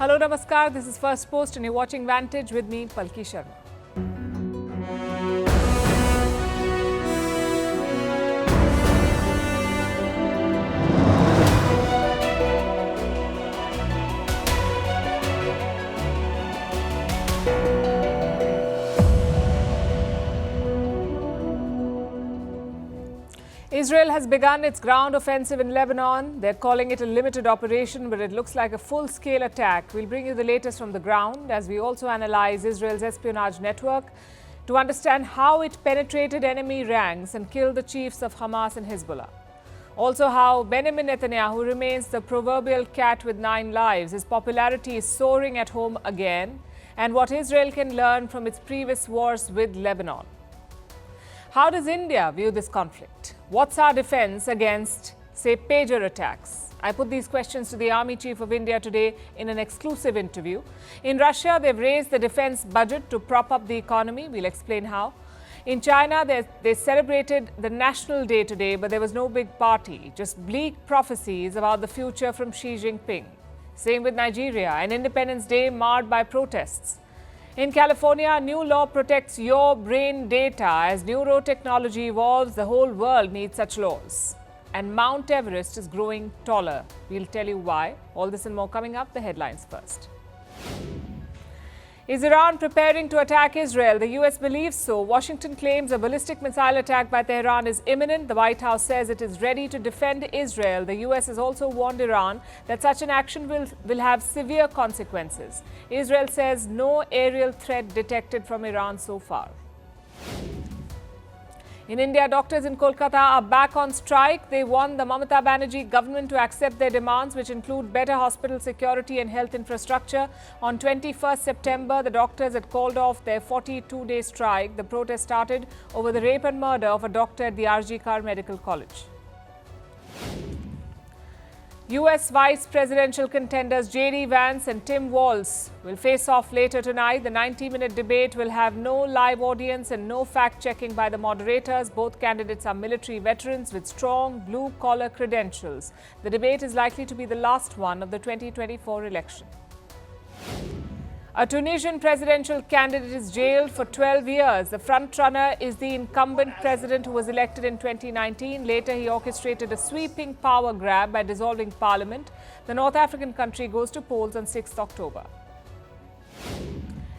Hello, Namaskar. This is Firstpost and you're watching Vantage with me, Palki Sharma. Israel has begun its ground offensive in Lebanon. They're calling it a limited operation, but it looks like a full-scale attack. We'll bring you the latest from the ground as we also analyze Israel's espionage network to understand how it penetrated enemy ranks and killed the chiefs of Hamas and Hezbollah. Also how Benjamin Netanyahu remains the proverbial cat with 9 lives. His popularity is soaring at home again, and what Israel can learn from its previous wars with Lebanon. How does India view this conflict? What's our defense against, say, pager attacks? I put these questions to the Army Chief of India today in an exclusive interview. In Russia, they've raised the defense budget to prop up the economy. We'll explain how. In China, they celebrated the National Day today, but there was no big party, just bleak prophecies about the future from Xi Jinping. Same with Nigeria, an Independence Day marred by protests. In California, a new law protects your brain data. As neurotechnology evolves, the whole world needs such laws. And Mount Everest is growing taller. We'll tell you why. All this and more coming up. The headlines first. Is Iran preparing to attack Israel? The US believes so. Washington claims a ballistic missile attack by Tehran is imminent. The White House says it is ready to defend Israel. The US has also warned Iran that such an action will have severe consequences. Israel says no aerial threat detected from Iran so far. In India, doctors in Kolkata are back on strike. They want the Mamata Banerjee government to accept their demands, which include better hospital security and health infrastructure. On 21st September, the doctors had called off their 42-day strike. The protest started over the rape and murder of a doctor at the RG Kar Medical College. US vice presidential contenders J.D. Vance and Tim Walz will face off later tonight. The 90-minute debate will have no live audience and no fact-checking by the moderators. Both candidates are military veterans with strong blue-collar credentials. The debate is likely to be the last one of the 2024 election. A Tunisian presidential candidate is jailed for 12 years. The frontrunner is the incumbent president who was elected in 2019. Later, he orchestrated a sweeping power grab by dissolving parliament. The North African country goes to polls on 6th October.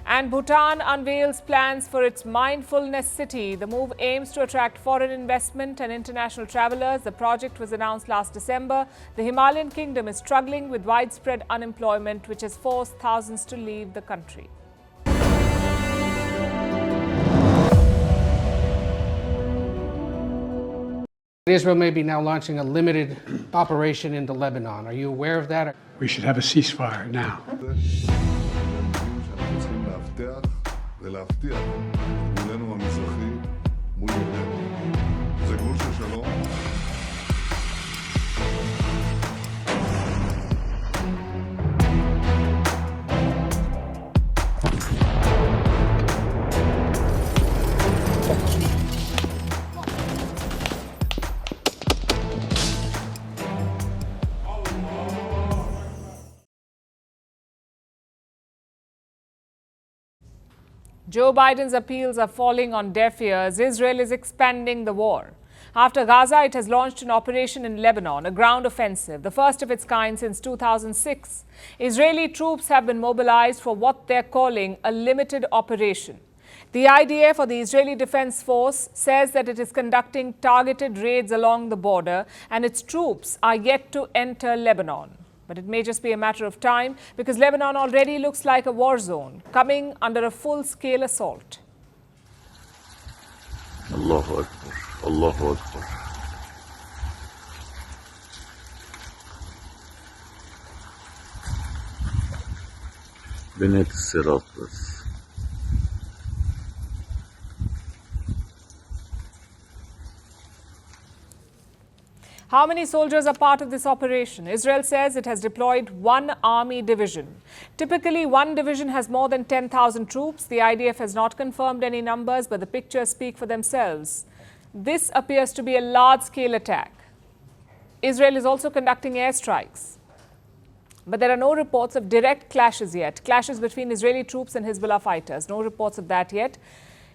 And Bhutan unveils plans for its mindfulness city. The move aims to attract foreign investment and international travelers. The project was announced last December. The Himalayan kingdom is struggling with widespread unemployment, which has forced thousands to leave the country. Israel may be now launching a limited operation into Lebanon. Are you aware of that? We should have a ceasefire now. ולהבטיח את גבולנו המזרחי מול ידינו. זה גבול של שלום. Joe Biden's appeals are falling on deaf ears. Israel is expanding the war. After Gaza, it has launched an operation in Lebanon, a ground offensive, the first of its kind since 2006. Israeli troops have been mobilized for what they're calling a limited operation. The IDF, or the Israeli Defense Force, says that it is conducting targeted raids along the border and its troops are yet to enter Lebanon. But it may just be a matter of time because Lebanon already looks like a war zone, coming under a full-scale assault. Allahu Akbar, Allahu Akbar. بنيت الصراط بس. How many soldiers are part of this operation? Israel says it has deployed one army division. Typically, one division has more than 10,000 troops. The IDF has not confirmed any numbers, but the pictures speak for themselves. This appears to be a large-scale attack. Israel is also conducting airstrikes. But there are no reports of direct clashes yet, clashes between Israeli troops and Hezbollah fighters. No reports of that yet.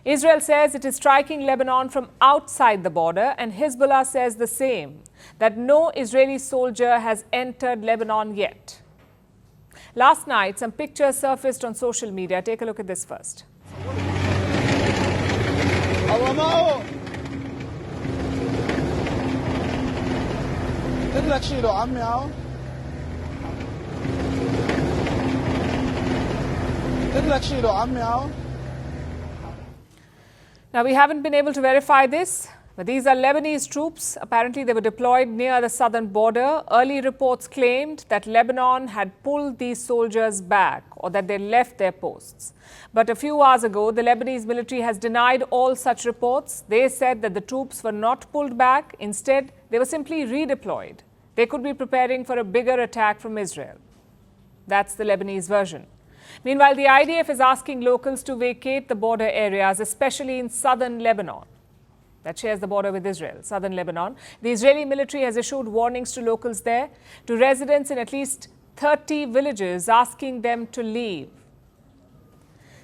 Israel says it is striking Lebanon from outside the border, and Hezbollah says the same, that no Israeli soldier has entered Lebanon yet. Last night, some pictures surfaced on social media. Take a look at this first. Now, we haven't been able to verify this, but these are Lebanese troops. Apparently, they were deployed near the southern border. Early reports claimed that Lebanon had pulled these soldiers back or that they left their posts. But a few hours ago, the Lebanese military has denied all such reports. They said that the troops were not pulled back. Instead, they were simply redeployed. They could be preparing for a bigger attack from Israel. That's the Lebanese version. Meanwhile, the IDF is asking locals to vacate the border areas, especially in southern Lebanon that shares the border with Israel, southern Lebanon. The Israeli military has issued warnings to locals there, to residents in at least 30 villages, asking them to leave.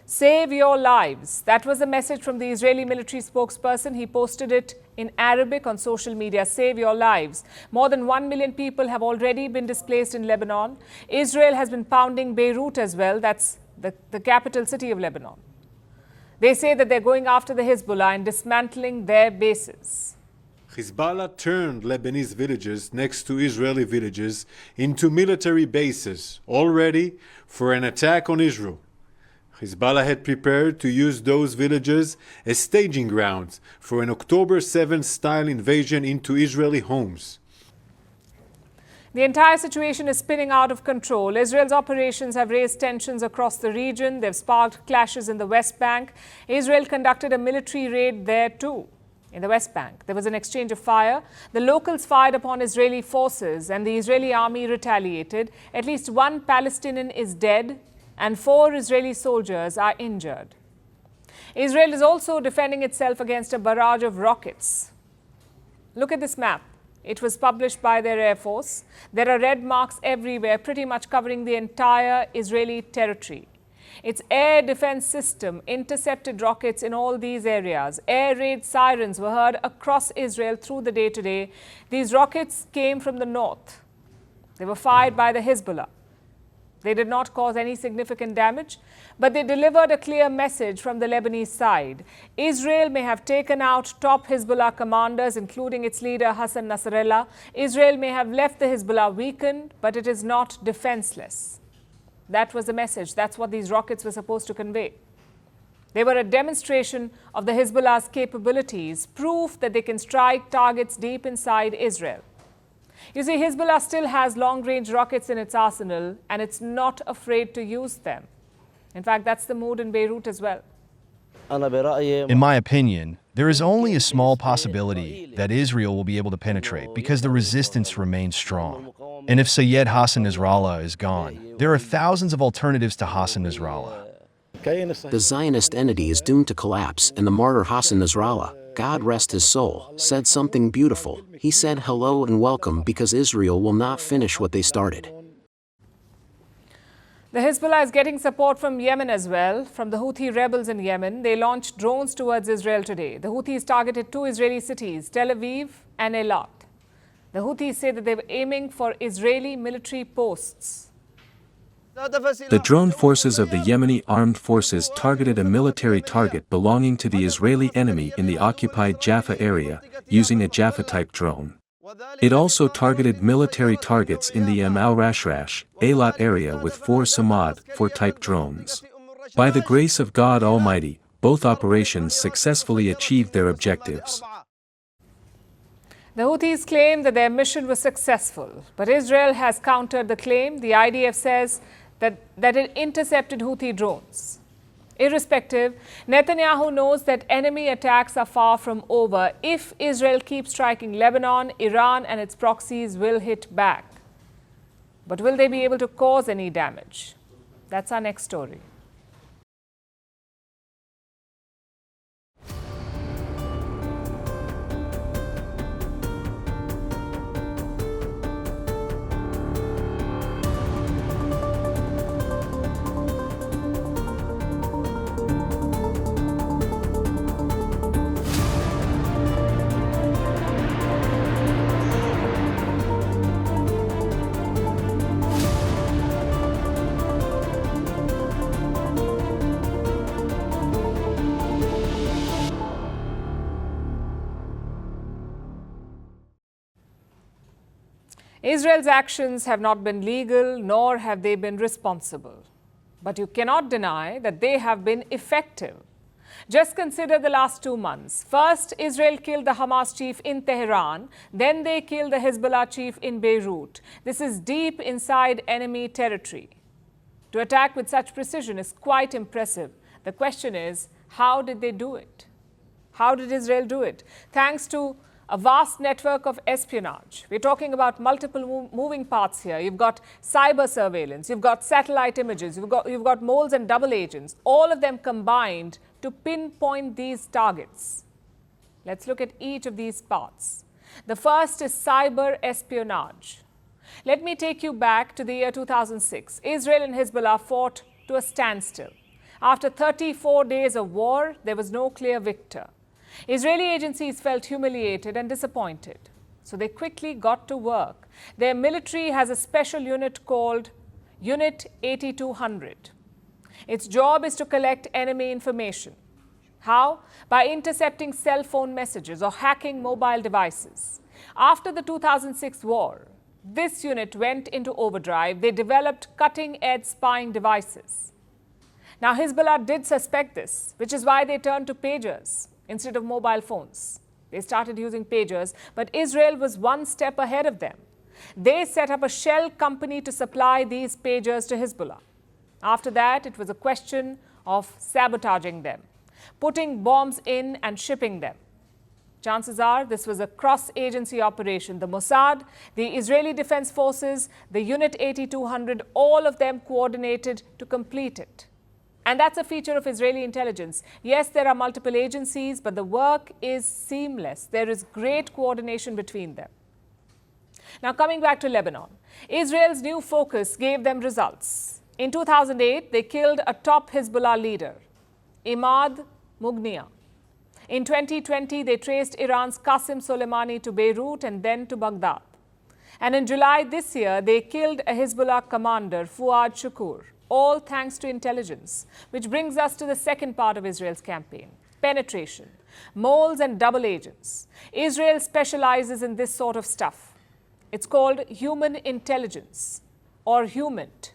Save your lives. That was the message from the Israeli military spokesperson. He posted it in Arabic on social media. Save your lives. More than 1 million people have already been displaced in Lebanon. Israel has been pounding Beirut as well. That's the capital city of Lebanon. They say that they're going after the Hezbollah and dismantling their bases. Hezbollah turned Lebanese villages next to Israeli villages into military bases, all ready for an attack on Israel. Hezbollah had prepared to use those villages as staging grounds for an October 7th-style invasion into Israeli homes. The entire situation is spinning out of control. Israel's operations have raised tensions across the region. They've sparked clashes in the West Bank. Israel conducted a military raid there too, in the West Bank. There was an exchange of fire. The locals fired upon Israeli forces and the Israeli army retaliated. At least one Palestinian is dead and 4 Israeli soldiers are injured. Israel is also defending itself against a barrage of rockets. Look at this map. It was published by their Air Force. There are red marks everywhere, pretty much covering the entire Israeli territory. Its air defense system intercepted rockets in all these areas. Air raid sirens were heard across Israel through the day today. These rockets came from the north. They were fired by the Hezbollah. They did not cause any significant damage, but they delivered a clear message from the Lebanese side. Israel may have taken out top Hezbollah commanders, including its leader Hassan Nasrallah. Israel may have left the Hezbollah weakened, but it is not defenseless. That was the message. That's what these rockets were supposed to convey. They were a demonstration of the Hezbollah's capabilities, proof that they can strike targets deep inside Israel. You see, Hezbollah still has long-range rockets in its arsenal, and it's not afraid to use them. In fact, that's the mood in Beirut as well. In my opinion, there is only a small possibility that Israel will be able to penetrate because the resistance remains strong. And if Sayyid Hassan Nasrallah is gone, there are thousands of alternatives to Hassan Nasrallah. The Zionist entity is doomed to collapse, and the martyr Hassan Nasrallah, God rest his soul, said something beautiful. He said hello and welcome because Israel will not finish what they started. The Hezbollah is getting support from Yemen as well, from the Houthi rebels in Yemen. They launched drones towards Israel today. The Houthis targeted 2 Israeli cities, Tel Aviv and Eilat. The Houthis say that they were aiming for Israeli military posts. The drone forces of the Yemeni armed forces targeted a military target belonging to the Israeli enemy in the occupied Jaffa area, using a Jaffa-type drone. It also targeted military targets in the al-Rashrash, Eilat area with 4 Samad 4-type drones. By the grace of God Almighty, both operations successfully achieved their objectives. The Houthis claim that their mission was successful, but Israel has countered the claim. The IDF says that it intercepted Houthi drones. Irrespective, Netanyahu knows that enemy attacks are far from over. If Israel keeps striking Lebanon, Iran and its proxies will hit back. But will they be able to cause any damage? That's our next story. Israel's actions have not been legal, nor have they been responsible. But you cannot deny that they have been effective. Just consider the last 2 months. First, Israel killed the Hamas chief in Tehran. Then they killed the Hezbollah chief in Beirut. This is deep inside enemy territory. To attack with such precision is quite impressive. The question is, how did they do it? How did Israel do it? Thanks to a vast network of espionage. We're talking about multiple moving parts here. You've got cyber surveillance, you've got satellite images, you've got moles and double agents, all of them combined to pinpoint these targets. Let's look at each of these parts. The first is cyber espionage. Let me take you back to the year 2006. Israel and Hezbollah fought to a standstill. After 34 days of war, there was no clear victor. Israeli agencies felt humiliated and disappointed, so they quickly got to work. Their military has a special unit called Unit 8200. Its job is to collect enemy information. How? By intercepting cell phone messages or hacking mobile devices. After the 2006 war, this unit went into overdrive. They developed cutting-edge spying devices. Now, Hezbollah did suspect this, which is why they turned to pagers instead of mobile phones. They started using pagers, but Israel was one step ahead of them. They set up a shell company to supply these pagers to Hezbollah. After that, it was a question of sabotaging them, putting bombs in and shipping them. Chances are this was a cross-agency operation. The Mossad, the Israeli Defense Forces, the Unit 8200, all of them coordinated to complete it. And that's a feature of Israeli intelligence. Yes, there are multiple agencies, but the work is seamless. There is great coordination between them. Now, coming back to Lebanon, Israel's new focus gave them results. In 2008, they killed a top Hezbollah leader, Imad Mughniya. In 2020, they traced Iran's Qasem Soleimani to Beirut and then to Baghdad. And in July this year, they killed a Hezbollah commander, Fuad Shukur, all thanks to intelligence, which brings us to the second part of Israel's campaign, penetration, moles and double agents. Israel specializes in this sort of stuff. It's called human intelligence, or HUMINT.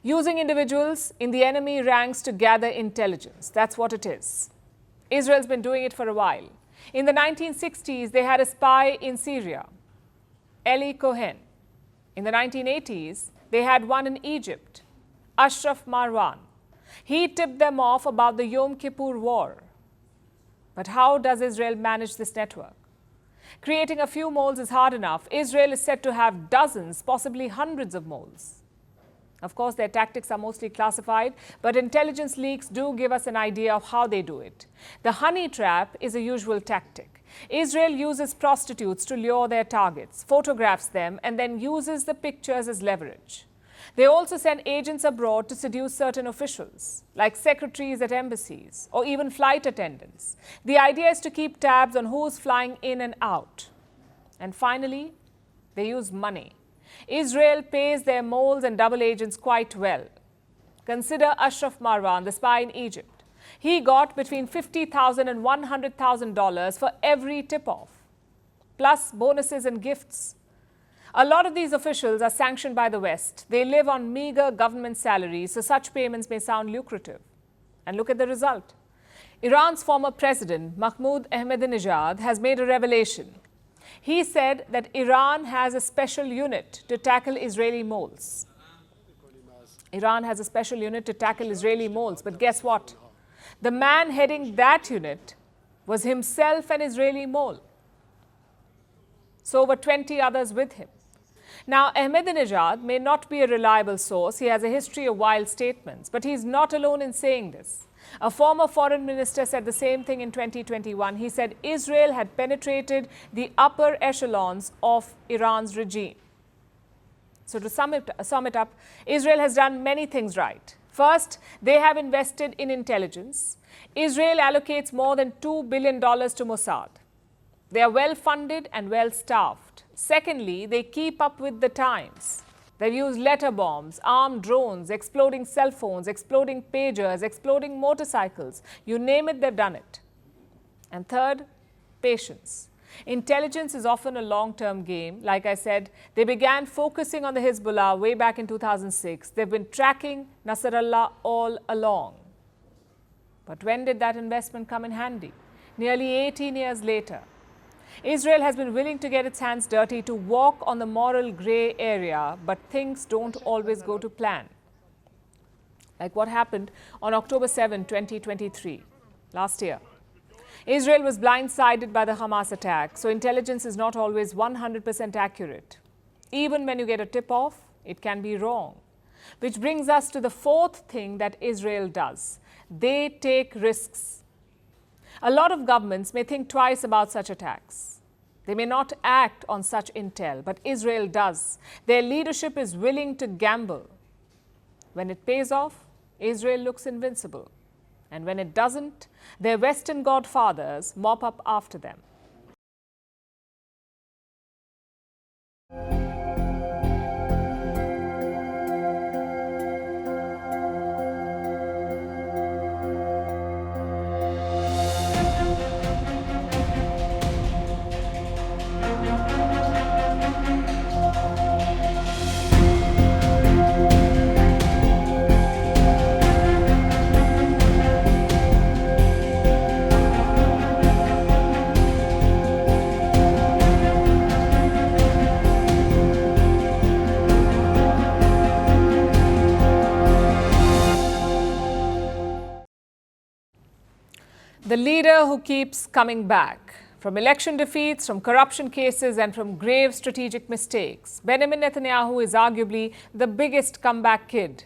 Using individuals in the enemy ranks to gather intelligence. That's what it is. Israel's been doing it for a while. In the 1960s, they had a spy in Syria, Eli Cohen. In the 1980s, they had one in Egypt, Ashraf Marwan. He tipped them off about the Yom Kippur War. But how does Israel manage this network? Creating a few moles is hard enough. Israel is said to have dozens, possibly hundreds of moles. Of course, their tactics are mostly classified, but intelligence leaks do give us an idea of how they do it. The honey trap is a usual tactic. Israel uses prostitutes to lure their targets, photographs them, and then uses the pictures as leverage. They also send agents abroad to seduce certain officials, like secretaries at embassies or even flight attendants. The idea is to keep tabs on who's flying in and out. And finally, they use money. Israel pays their moles and double agents quite well. Consider Ashraf Marwan, the spy in Egypt. He got between $50,000 and $100,000 for every tip-off, plus bonuses and gifts. A lot of these officials are sanctioned by the West. They live on meager government salaries, so such payments may sound lucrative. And look at the result. Iran's former president, Mahmoud Ahmadinejad, has made a revelation. He said that Iran has a special unit to tackle Israeli moles. Iran has a special unit to tackle Israeli moles, but guess what? The man heading that unit was himself an Israeli mole. So were 20 others with him. Now, Ahmadinejad may not be a reliable source. He has a history of wild statements, but he's not alone in saying this. A former foreign minister said the same thing in 2021. He said Israel had penetrated the upper echelons of Iran's regime. So to sum it up, Israel has done many things right. First, they have invested in intelligence. Israel allocates more than $2 billion to Mossad. They are well funded and well staffed. Secondly, they keep up with the times. They've used letter bombs, armed drones, exploding cell phones, exploding pagers, exploding motorcycles. You name it, they've done it. And third, patience. Intelligence is often a long-term game. Like I said, they began focusing on the Hezbollah way back in 2006. They've been tracking Nasrallah all along. But when did that investment come in handy? Nearly 18 years later. Israel has been willing to get its hands dirty to walk on the moral grey area, but things don't always go to plan. Like what happened on October 7, 2023, last year. Israel was blindsided by the Hamas attack, so intelligence is not always 100% accurate. Even when you get a tip-off, it can be wrong. Which brings us to the fourth thing that Israel does. They take risks. A lot of governments may think twice about such attacks. They may not act on such intel, but Israel does. Their leadership is willing to gamble. When it pays off, Israel looks invincible. And when it doesn't, their Western godfathers mop up after them. The leader who keeps coming back. From election defeats, from corruption cases and from grave strategic mistakes, Benjamin Netanyahu is arguably the biggest comeback kid.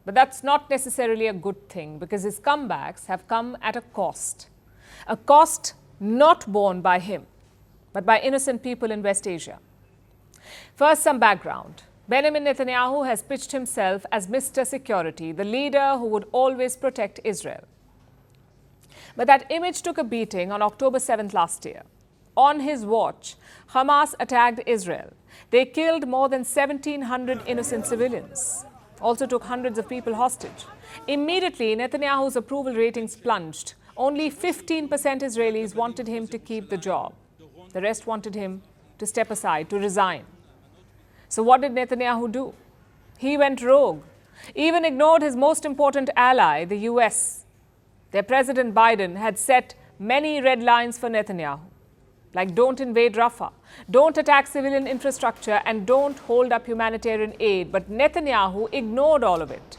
But that's not necessarily a good thing because his comebacks have come at a cost. A cost not borne by him, but by innocent people in West Asia. First, some background. Benjamin Netanyahu has pitched himself as Mr. Security, the leader who would always protect Israel. But that image took a beating on October 7th last year. On his watch, Hamas attacked Israel. They killed more than 1,700 innocent civilians, also took hundreds of people hostage. Immediately, Netanyahu's approval ratings plunged. Only 15% Israelis wanted him to keep the job. The rest wanted him to step aside, to resign. So what did Netanyahu do? He went rogue, even ignored his most important ally, the US. Their President Biden had set many red lines for Netanyahu, like don't invade Rafah, don't attack civilian infrastructure, and don't hold up humanitarian aid. But Netanyahu ignored all of it.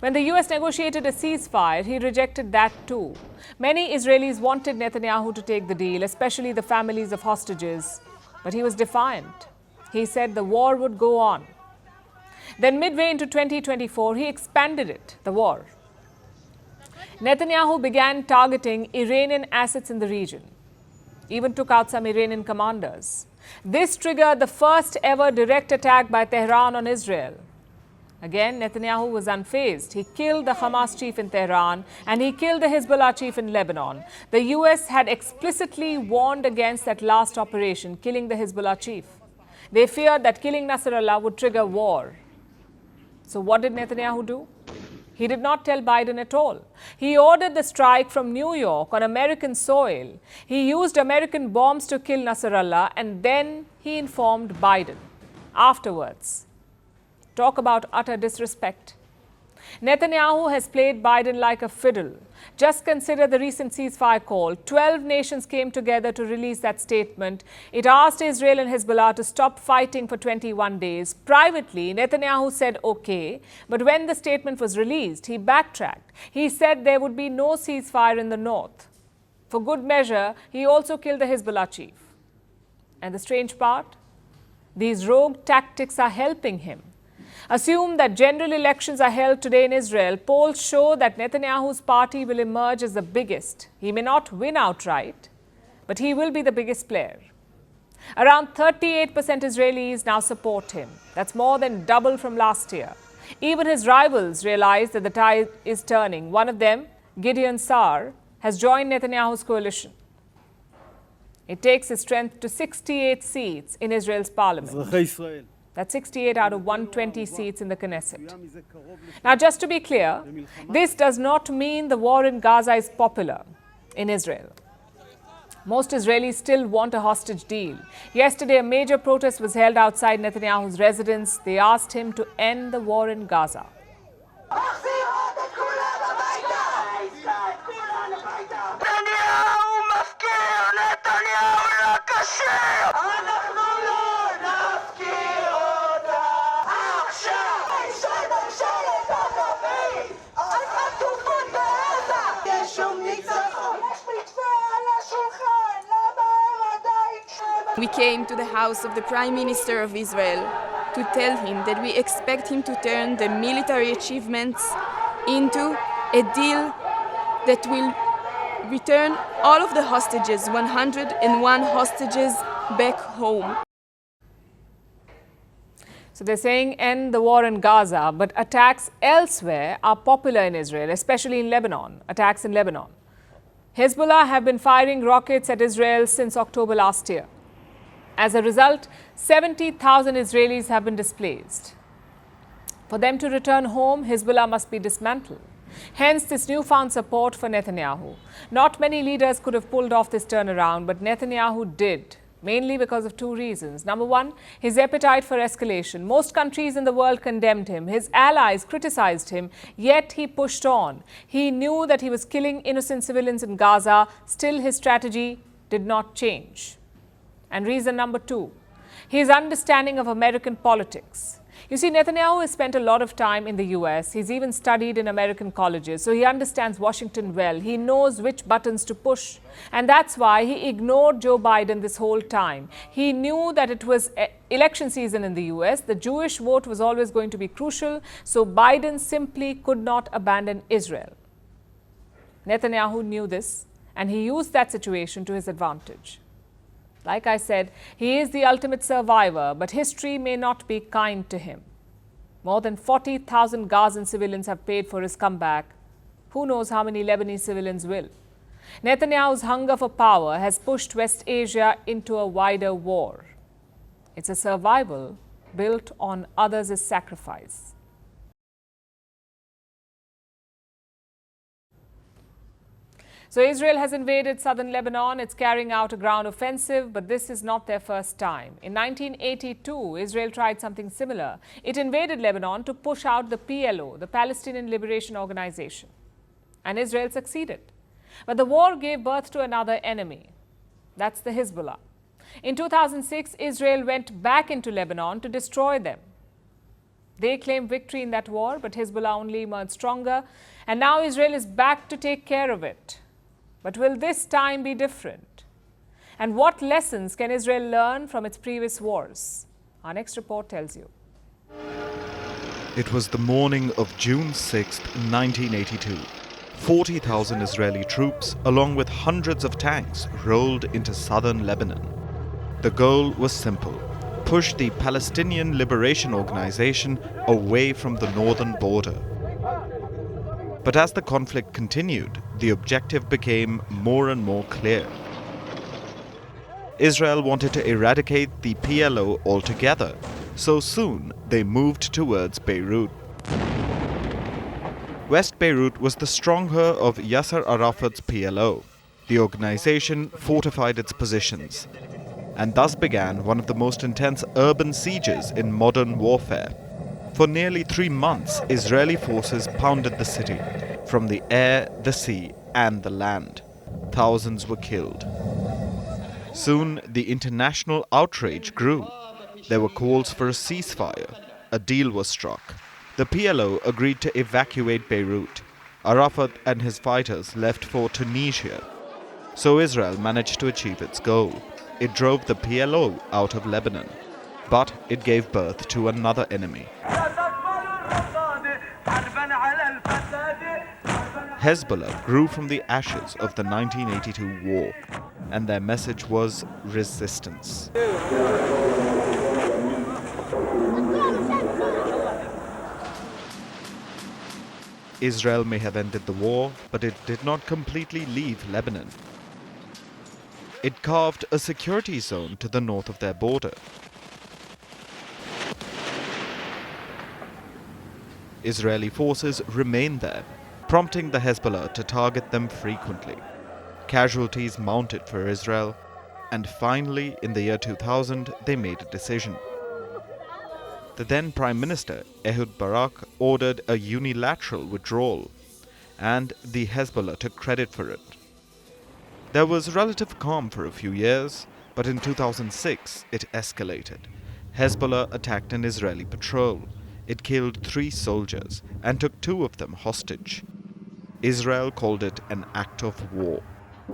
When the US negotiated a ceasefire, he rejected that too. Many Israelis wanted Netanyahu to take the deal, especially the families of hostages. But he was defiant. He said the war would go on. Then midway into 2024, he expanded it, the war. Netanyahu began targeting Iranian assets in the region, even took out some Iranian commanders. This triggered the first ever direct attack by Tehran on Israel. Again, Netanyahu was unfazed. He killed the Hamas chief in Tehran and he killed the Hezbollah chief in Lebanon. The US had explicitly warned against that last operation, killing the Hezbollah chief. They feared that killing Nasrallah would trigger war. So what did Netanyahu do? He did not tell Biden at all. He ordered the strike from New York on American soil. He used American bombs to kill Nasrallah, and then he informed Biden afterwards. Talk about utter disrespect. Netanyahu has played Biden like a fiddle. Just consider the recent ceasefire call. 12 nations came together to release that statement. It asked Israel and Hezbollah to stop fighting for 21 days. Privately, Netanyahu said okay, but when the statement was released, he backtracked. He said there would be no ceasefire in the north. For good measure, he also killed the Hezbollah chief. And the strange part? These rogue tactics are helping him. Assume that general elections are held today in Israel. Polls show that Netanyahu's party will emerge as the biggest. He may not win outright, but he will be the biggest player. Around 38% Israelis now support him. That's more than double from last year. Even his rivals realize that the tide is turning. One of them, Gideon Sa'ar, has joined Netanyahu's coalition. It takes his strength to 68 seats in Israel's parliament. That's 68 out of 120 seats in the Knesset. Now, just to be clear, this does not mean the war in Gaza is popular in Israel. Most Israelis still want a hostage deal. Yesterday, a major protest was held outside Netanyahu's residence. They asked him to end the war in Gaza. We came to the house of the Prime Minister of Israel to tell him that we expect him to turn the military achievements into a deal that will return all of the hostages, 101 hostages, back home. So they're saying end the war in Gaza, but attacks elsewhere are popular in Israel, especially in Lebanon, attacks in Lebanon. Hezbollah have been firing rockets at Israel since October last year. As a result, 70,000 Israelis have been displaced. For them to return home, Hezbollah must be dismantled. Hence, this newfound support for Netanyahu. Not many leaders could have pulled off this turnaround, but Netanyahu did, mainly because of two reasons. Number one, his appetite for escalation. Most countries in the world condemned him. His allies criticized him, yet he pushed on. He knew that he was killing innocent civilians in Gaza. Still, his strategy did not change. And reason number two, his understanding of American politics. You see, Netanyahu has spent a lot of time in the US. He's even studied in American colleges, so he understands Washington well. He knows which buttons to push. And that's why he ignored Joe Biden this whole time. He knew that it was election season in the US. The Jewish vote was always going to be crucial, so Biden simply could not abandon Israel. Netanyahu knew this, and he used that situation to his advantage. Like I said, he is the ultimate survivor, but history may not be kind to him. More than 40,000 Gazan civilians have paid for his comeback. Who knows how many Lebanese civilians will? Netanyahu's hunger for power has pushed West Asia into a wider war. It's a survival built on others' sacrifice. So Israel has invaded southern Lebanon. It's carrying out a ground offensive, but this is not their first time. In 1982, Israel tried something similar. It invaded Lebanon to push out the PLO, the Palestinian Liberation Organization. And Israel succeeded. But the war gave birth to another enemy. That's the Hezbollah. In 2006, Israel went back into Lebanon to destroy them. They claimed victory in that war, but Hezbollah only emerged stronger. And now Israel is back to take care of it. But will this time be different? And what lessons can Israel learn from its previous wars? Our next report tells you. It was the morning of June 6, 1982. 40,000 Israeli troops, along with hundreds of tanks, rolled into southern Lebanon. The goal was simple: push the Palestinian Liberation Organization away from the northern border. But as the conflict continued, the objective became more and more clear. Israel wanted to eradicate the PLO altogether, so soon they moved towards Beirut. West Beirut was the stronghold of Yasser Arafat's PLO. The organization fortified its positions, and thus began one of the most intense urban sieges in modern warfare. For nearly 3 months, Israeli forces pounded the city, from the air, the sea, and the land. Thousands were killed. Soon, the international outrage grew. There were calls for a ceasefire. A deal was struck. The PLO agreed to evacuate Beirut. Arafat and his fighters left for Tunisia. So Israel managed to achieve its goal. It drove the PLO out of Lebanon. But it gave birth to another enemy. Hezbollah grew from the ashes of the 1982 war, and their message was resistance. Israel may have ended the war, but it did not completely leave Lebanon. It carved a security zone to the north of their border. Israeli forces remained there, prompting the Hezbollah to target them frequently. Casualties mounted for Israel, and finally, in the year 2000, they made a decision. The then Prime Minister, Ehud Barak, ordered a unilateral withdrawal, and the Hezbollah took credit for it. There was relative calm for a few years, but in 2006 it escalated. Hezbollah attacked an Israeli patrol. It killed 3 soldiers and took 2 of them hostage. Israel called it an act of war.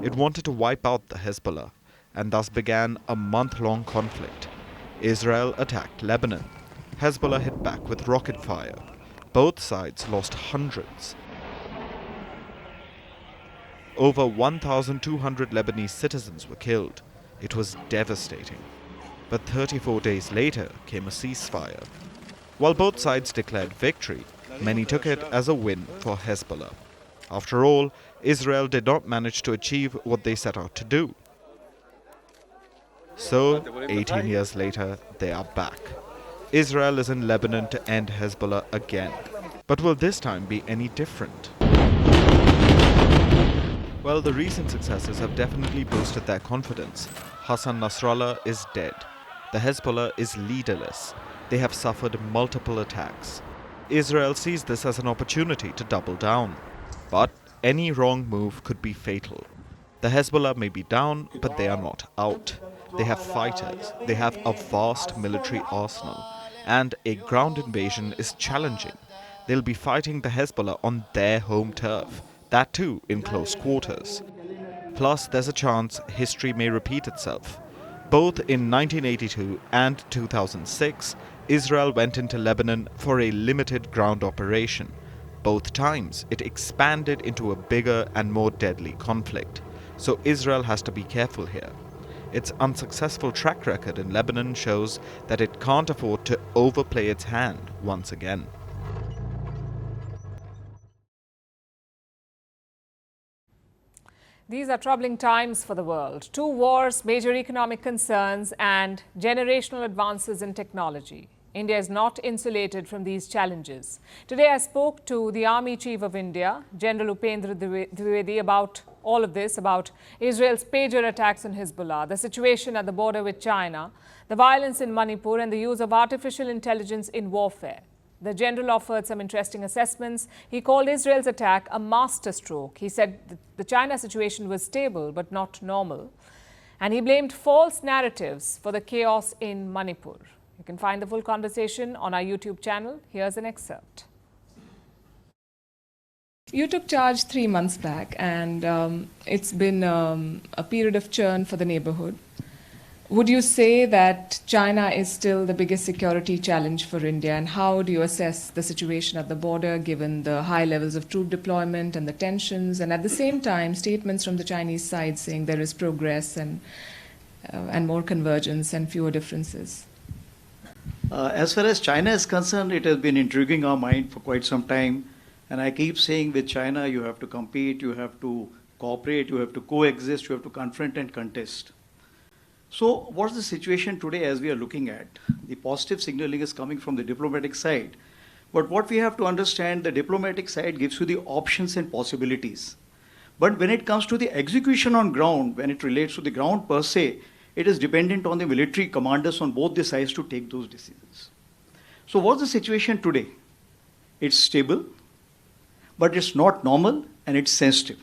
It wanted to wipe out the Hezbollah, and thus began a month-long conflict. Israel attacked Lebanon. Hezbollah hit back with rocket fire. Both sides lost hundreds. Over 1,200 Lebanese citizens were killed. It was devastating. But 34 days later came a ceasefire. While both sides declared victory, many took it as a win for Hezbollah. After all, Israel did not manage to achieve what they set out to do. So, 18 years later, they are back. Israel is in Lebanon to end Hezbollah again. But will this time be any different? Well, the recent successes have definitely boosted their confidence. Hassan Nasrallah is dead. The Hezbollah is leaderless. They have suffered multiple attacks. Israel sees this as an opportunity to double down. But any wrong move could be fatal. The Hezbollah may be down, but they are not out. They have fighters. They have a vast military arsenal. And a ground invasion is challenging. They'll be fighting the Hezbollah on their home turf. That too in close quarters. Plus, there's a chance history may repeat itself. Both in 1982 and 2006, Israel went into Lebanon for a limited ground operation. Both times, it expanded into a bigger and more deadly conflict. So Israel has to be careful here. Its unsuccessful track record in Lebanon shows that it can't afford to overplay its hand once again. These are troubling times for the world. 2 wars, major economic concerns, and generational advances in technology. India is not insulated from these challenges. Today I spoke to the Army Chief of India, General Upendra Dwivedi, about all of this, about Israel's pager attacks on Hezbollah, the situation at the border with China, the violence in Manipur, and the use of artificial intelligence in warfare. The general offered some interesting assessments. He called Israel's attack a masterstroke. He said the China situation was stable but not normal. And he blamed false narratives for the chaos in Manipur. You can find the full conversation on our YouTube channel. Here's an excerpt. You took charge 3 months back, and it's been a period of churn for the neighborhood. Would you say that China is still the biggest security challenge for India, and how do you assess the situation at the border given the high levels of troop deployment and the tensions, and at the same time statements from the Chinese side saying there is progress and more convergence and fewer differences? As far as China is concerned, it has been intriguing our mind for quite some time, and I keep saying with China you have to compete, you have to cooperate, you have to coexist, you have to confront and contest. So what's the situation today as we are looking at? The positive signaling is coming from the diplomatic side. But what we have to understand, the diplomatic side gives you the options and possibilities. But when it comes to the execution on ground, when it relates to the ground per se, it is dependent on the military commanders on both the sides to take those decisions. So what's the situation today? It's stable, but it's not normal and it's sensitive.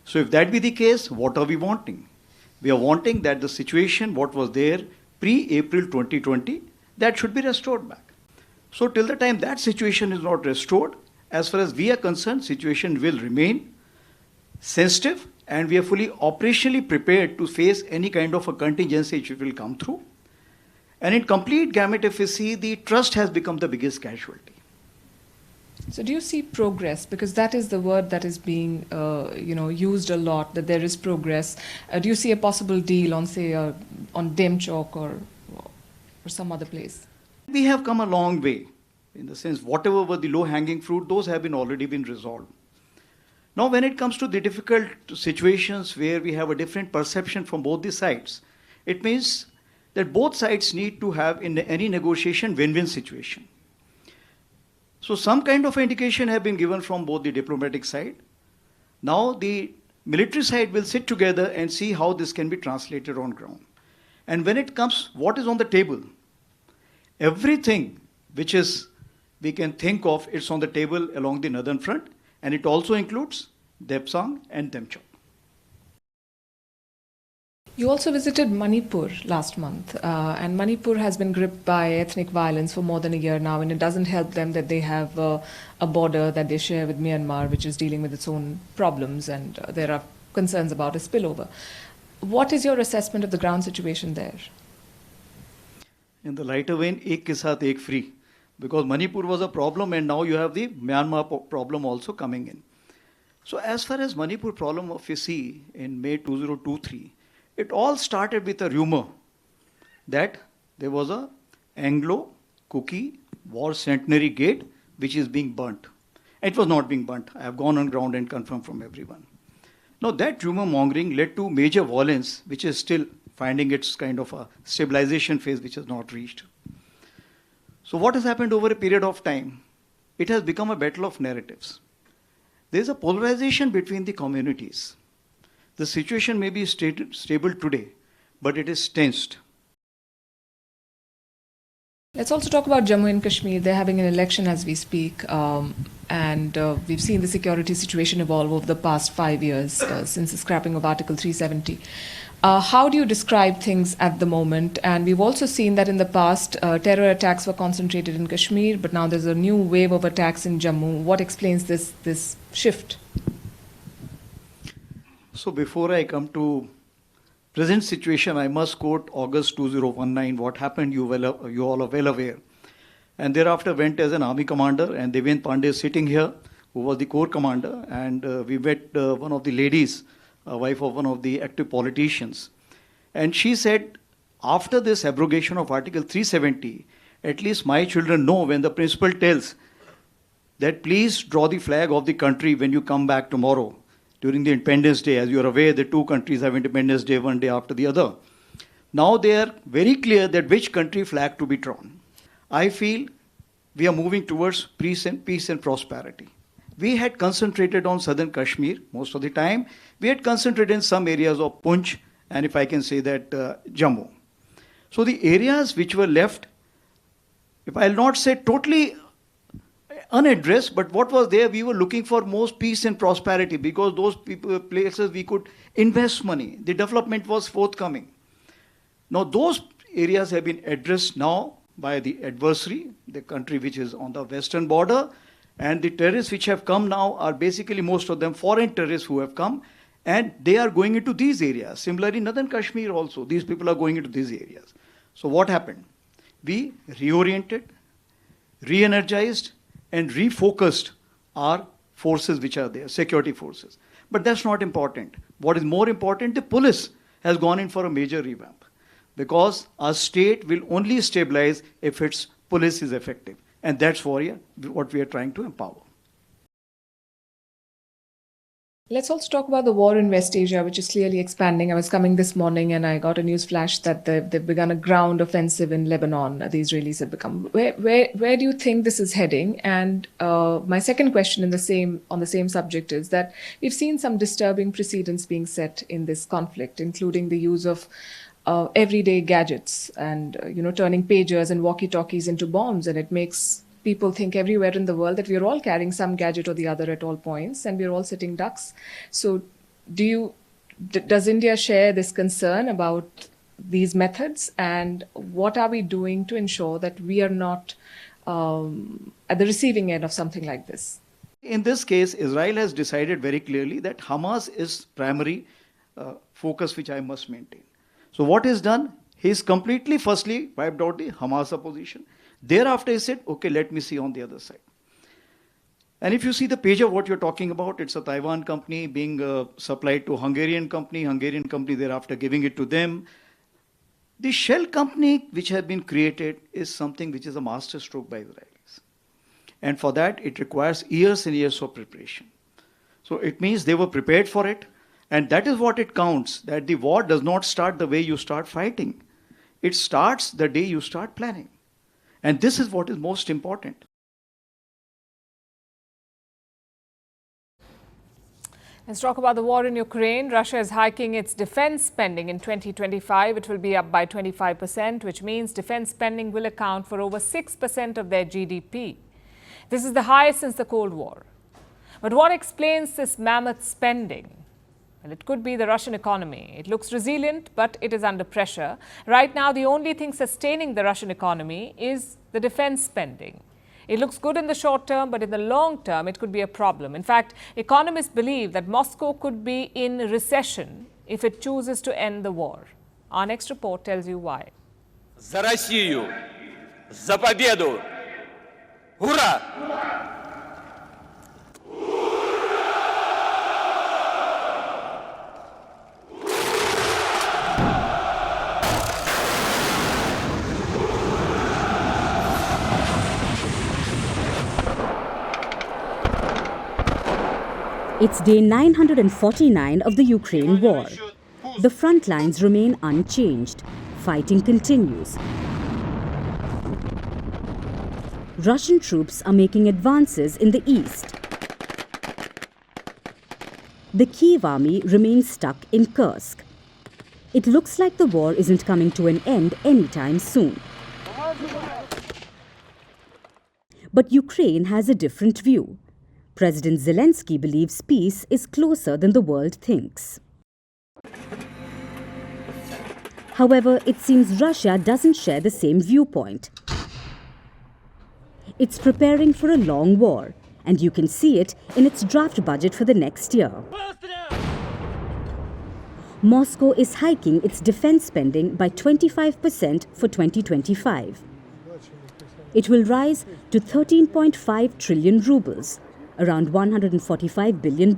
So if that be the case, what are we wanting? We are wanting that the situation, what was there pre-April 2020, that should be restored back. So till the time that situation is not restored, as far as we are concerned, situation will remain sensitive, and we are fully operationally prepared to face any kind of a contingency which will come through. And in complete gamut, if we see, the trust has become the biggest casualty. So do you see progress? Because that is the word that is being used a lot, that there is progress. Do you see a possible deal on, say, on Demchok or some other place? We have come a long way, in the sense whatever were the low-hanging fruit, those have already been resolved. Now when it comes to the difficult situations where we have a different perception from both the sides, it means that both sides need to have in any negotiation win-win situation. So some kind of indication have been given from both the diplomatic side. Now the military side will sit together and see how this can be translated on ground. And when it comes, what is on the table? Everything which is we can think of, it's on the table along the northern front, and it also includes Depsang and Demchok. You also visited Manipur last month, and Manipur has been gripped by ethnic violence for more than a year now, and it doesn't help them that they have a border that they share with Myanmar, which is dealing with its own problems, and there are concerns about a spillover. What is your assessment of the ground situation there? In the lighter vein, ek ke saath ek free. Because Manipur was a problem and now you have the Myanmar problem also coming in. So as far as Manipur problem of we see in May 2023, it all started with a rumor that there was a Anglo-Kuki war centenary gate which is being burnt. It was not being burnt. I have gone on ground and confirmed from everyone. Now that rumor mongering led to major violence which is still finding its kind of a stabilization phase which has not reached. So what has happened over a period of time? It has become a battle of narratives. There is a polarization between the communities. The situation may be stable today, but it is tensed. Let's also talk about Jammu and Kashmir. They're having an election as we speak, and we've seen the security situation evolve over the past 5 years since the scrapping of Article 370. How do you describe things at the moment? And we've also seen that in the past, terror attacks were concentrated in Kashmir, but now there's a new wave of attacks in Jammu. What explains this shift? So before I come to present situation, I must quote August 2019, what happened, you all are well aware. And thereafter went as an army commander, and Devendra Pandey is sitting here, who was the corps commander, and we met one of the ladies, wife of one of the active politicians. And she said, after this abrogation of Article 370, at least my children know when the principal tells that please draw the flag of the country when you come back tomorrow during the Independence Day. As you are aware, the two countries have Independence Day one day after the other. Now they are very clear that which country flag to be drawn. I feel we are moving towards peace and prosperity. We had concentrated on southern Kashmir most of the time. We had concentrated in some areas of Punch and, if I can say that, Jammu. So the areas which were left, if I'll not say totally unaddressed, but what was there, we were looking for most peace and prosperity because those places we could invest money. The development was forthcoming. Now those areas have been addressed now by the adversary, the country which is on the western border. And the terrorists which have come now are basically most of them foreign terrorists who have come, and they are going into these areas. Similarly, northern Kashmir also, these people are going into these areas. So what happened? We reoriented, re-energized, and refocused our forces which are there, security forces. But that's not important. What is more important, the police has gone in for a major revamp because our state will only stabilize if its police is effective. And that's what we are trying to empower. Let's also talk about the war in West Asia, which is clearly expanding. I was coming this morning and I got a news flash that they've begun a ground offensive in Lebanon. The Israelis have become. Where do you think this is heading? And my second question on the same subject is that we've seen some disturbing precedents being set in this conflict, including the use of everyday gadgets and turning pagers and walkie-talkies into bombs, and it makes people think everywhere in the world that we're all carrying some gadget or the other at all points and we're all sitting ducks. So does India share this concern about these methods, and what are we doing to ensure that we are not at the receiving end of something like this? In this case, Israel has decided very clearly that Hamas is primary focus which I must maintain. So what is done? He's completely, firstly, wiped out the Hamas opposition. Thereafter, he said, okay, let me see on the other side. And if you see the pager, what you're talking about, it's a Taiwan company being supplied to Hungarian company thereafter giving it to them. The shell company which has been created is something which is a master stroke by Israelis. And for that, it requires years and years of preparation. So it means they were prepared for it. And that is what it counts, that the war does not start the way you start fighting. It starts the day you start planning. And this is what is most important. Let's talk about the war in Ukraine. Russia is hiking its defense spending in 2025. It will be up by 25%, which means defense spending will account for over 6% of their GDP. This is the highest since the Cold War. But what explains this mammoth spending? Well, it could be the Russian economy. It looks resilient, but it is under pressure. Right now, the only thing sustaining the Russian economy is the defense spending. It looks good in the short term, but in the long term, it could be a problem. In fact, economists believe that Moscow could be in recession if it chooses to end the war. Our next report tells you why. За Россию! За победу! Ура! It's day 949 of the Ukraine war. The front lines remain unchanged. Fighting continues. Russian troops are making advances in the east. The Kiev army remains stuck in Kursk. It looks like the war isn't coming to an end anytime soon. But Ukraine has a different view. President Zelensky believes peace is closer than the world thinks. However, it seems Russia doesn't share the same viewpoint. It's preparing for a long war, and you can see it in its draft budget for the next year. Moscow is hiking its defense spending by 25% for 2025. It will rise to 13.5 trillion rubles, around $145 billion.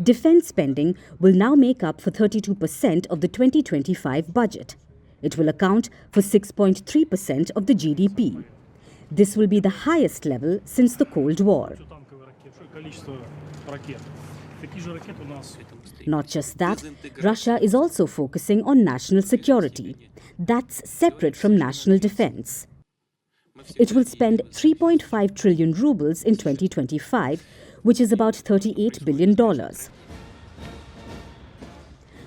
Defense spending will now make up for 32% of the 2025 budget. It will account for 6.3% of the GDP. This will be the highest level since the Cold War. Not just that, Russia is also focusing on national security. That's separate from national defense. It will spend 3.5 trillion rubles in 2025, which is about $38 billion.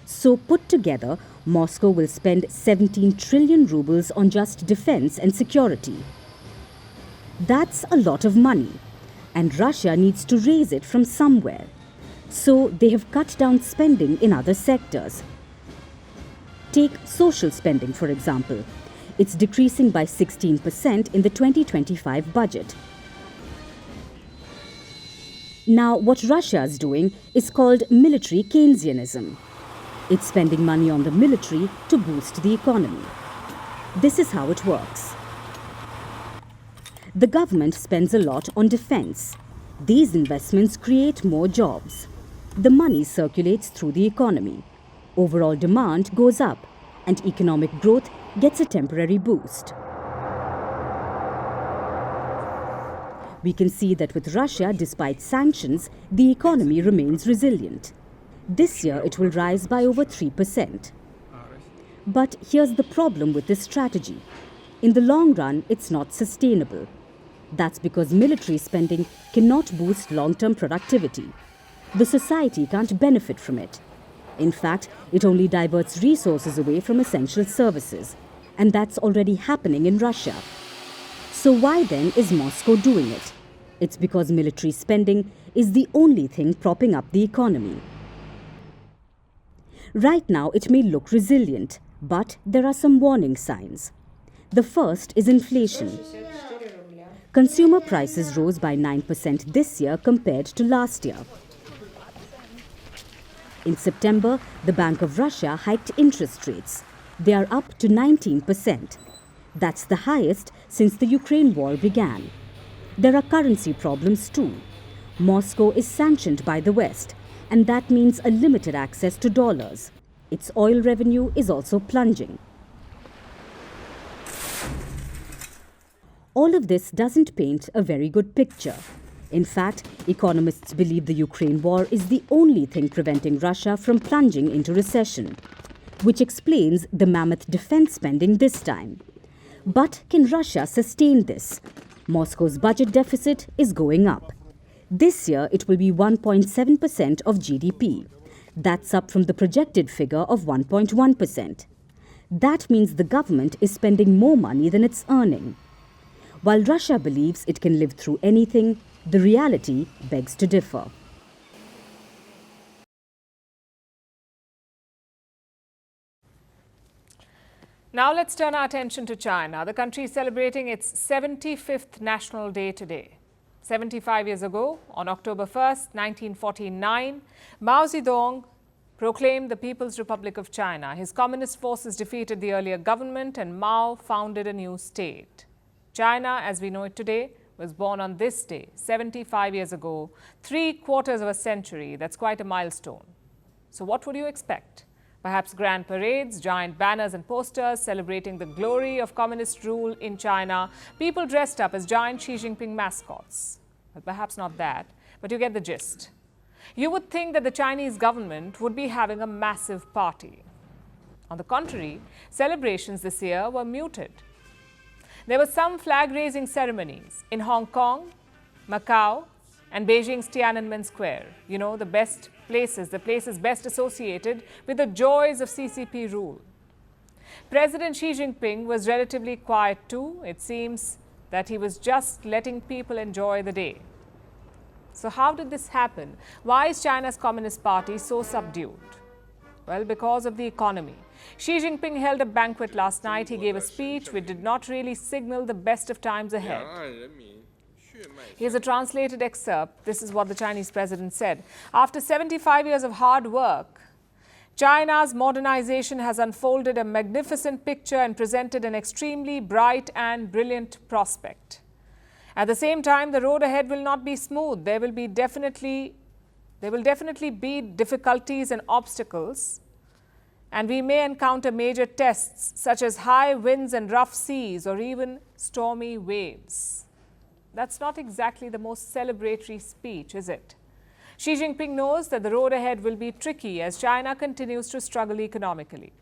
So put together, Moscow will spend 17 trillion rubles on just defense and security. That's a lot of money, and Russia needs to raise it from somewhere. So they have cut down spending in other sectors. Take social spending, for example. It's decreasing by 16% in the 2025 budget. Now, what Russia is doing is called military Keynesianism. It's spending money on the military to boost the economy. This is how it works. The government spends a lot on defense. These investments create more jobs. The money circulates through the economy. Overall demand goes up, and economic growth gets a temporary boost. We can see that with Russia, despite sanctions, the economy remains resilient. This year it will rise by over 3%. But here's the problem with this strategy. In the long run, it's not sustainable. That's because military spending cannot boost long-term productivity. The society can't benefit from it. In fact, it only diverts resources away from essential services. And that's already happening in Russia. So why then is Moscow doing it? It's because military spending is the only thing propping up the economy. Right now it may look resilient, but there are some warning signs. The first is inflation. Consumer prices rose by 9% this year compared to last year. In September, the Bank of Russia hiked interest rates. They are up to 19%. That's the highest since the Ukraine war began. There are currency problems too. Moscow is sanctioned by the West, and that means a limited access to dollars. Its oil revenue is also plunging. All of this doesn't paint a very good picture. In fact, economists believe the Ukraine war is the only thing preventing Russia from plunging into recession, which explains the mammoth defense spending this time. But can Russia sustain this? Moscow's budget deficit is going up. This year, it will be 1.7% of GDP. That's up from the projected figure of 1.1%. That means the government is spending more money than it's earning. While Russia believes it can live through anything, the reality begs to differ. Now let's turn our attention to China. The country is celebrating its 75th National Day today. 75 years ago, on October 1st, 1949, Mao Zedong proclaimed the People's Republic of China. His communist forces defeated the earlier government and Mao founded a new state. China, as we know it today, was born on this day, 75 years ago, 3/4 of a century. That's quite a milestone. So what would you expect? Perhaps grand parades, giant banners and posters celebrating the glory of communist rule in China, people dressed up as giant Xi Jinping mascots. Well, perhaps not that, but you get the gist. You would think that the Chinese government would be having a massive party. On the contrary, celebrations this year were muted. There were some flag-raising ceremonies in Hong Kong, Macau, and Beijing's Tiananmen Square. You know, the places best associated with the joys of CCP rule. President Xi Jinping was relatively quiet too. It seems that he was just letting people enjoy the day. So how did this happen? Why is China's Communist Party so subdued? Well, because of the economy. Xi Jinping held a banquet last night. He gave a speech which did not really signal the best of times ahead. Here's a translated excerpt. This is what the Chinese president said. After 75 years of hard work, China's modernization has unfolded a magnificent picture and presented an extremely bright and brilliant prospect. At the same time, the road ahead will not be smooth. There will definitely be difficulties and obstacles, and we may encounter major tests such as high winds and rough seas or even stormy waves. That's not exactly the most celebratory speech, is it? Xi Jinping knows that the road ahead will be tricky as China continues to struggle economically.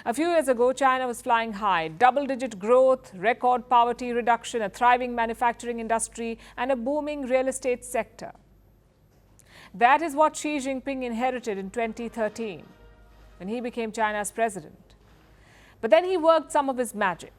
A few years ago, China was flying high, double-digit growth, record poverty reduction, a thriving manufacturing industry, and a booming real estate sector. That is what Xi Jinping inherited in 2013, when he became China's president. But then he worked some of his magic.